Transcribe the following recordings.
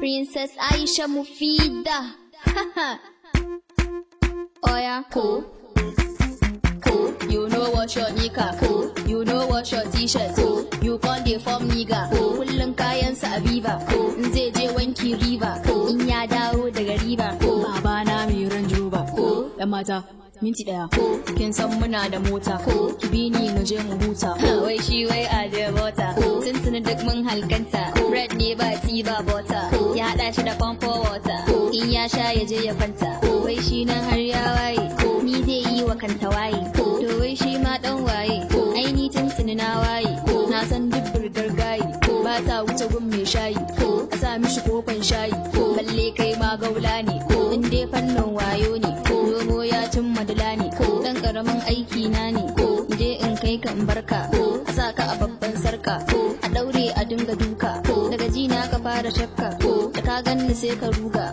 Princess Aisha Mufida. Oh yeah, cool. You know what your nika, you know what your t-shirt, you can't deform nigga, kullum kayansa a viva, in zai je wanki riba, in ya dawo daga riba, babana mai Range Rover, yan mata minti daya, kin san muna da mota, ki bi ni mu je mu huta, wai shi wai a je mota, tuntuni duk mun halkanta, bread ne ba tea ba butter, ya hada shi da pompo water, in ya sha ya je ya fanta, wai shi nan har ya waye, ni zai yi wa kanta waye, to wai shi ma dan waye, ai ni tuntuni na waye, na san duk burgar gayi, ba ta wuce gun mai shayi, a sa mishi kofan shayi, balle kai ma gaula ne, in dai fannin wayo ne, zomo ya cin madala ne, dan karamin aiki na ne, je in kai ka in barka, a sa ka a babban sarka, a daure a dinga duka, daga ji na ka fara shakka, da ka ganni sai ka ruga,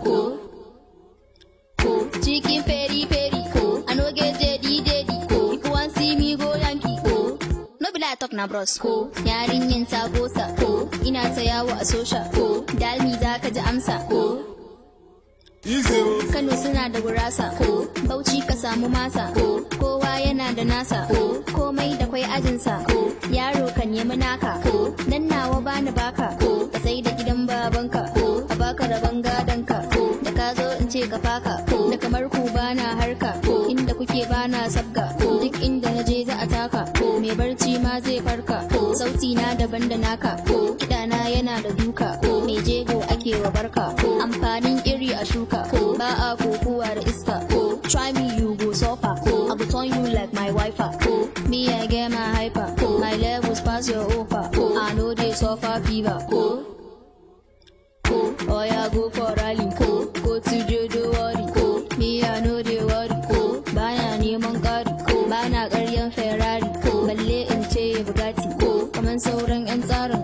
chicken peri peri, I no get daddy daddy, if you want see me go Yankee, no be like talk na bros, yarinyin ta gosa, ina ta yawo a sosha, dalmi za ka ji amsa, Kano suna da gurasa, Bauchi ka samu masa, kowa yana da nasa, komai da kwai ajinsa, yaro ka nemi naka, dan nawa bani baka, ka sai da gidan babanka, a baka rabon gadonka, da ka zo in ce ka faka, da kamar ku bana harka, inda kuke bana sabga, duk inda na je za a taka, mai barci ma zai farka, sauti na daban da naka, kiɗana yana da duka, mai jego ake wa barka, amfanin iri a shuka, ba a kokuwa da iska, try me you go suffer, I go turn you like my wifer, me I get my hyper, my levels pass your offer, I know they suffer fever, oh yeah go for rally, go to Jodo worry, me I know they worry, bana neman ƙari, bana ƙaryan Ferrari, balle in ce Bugatti, kaman sauran 'yan tsarin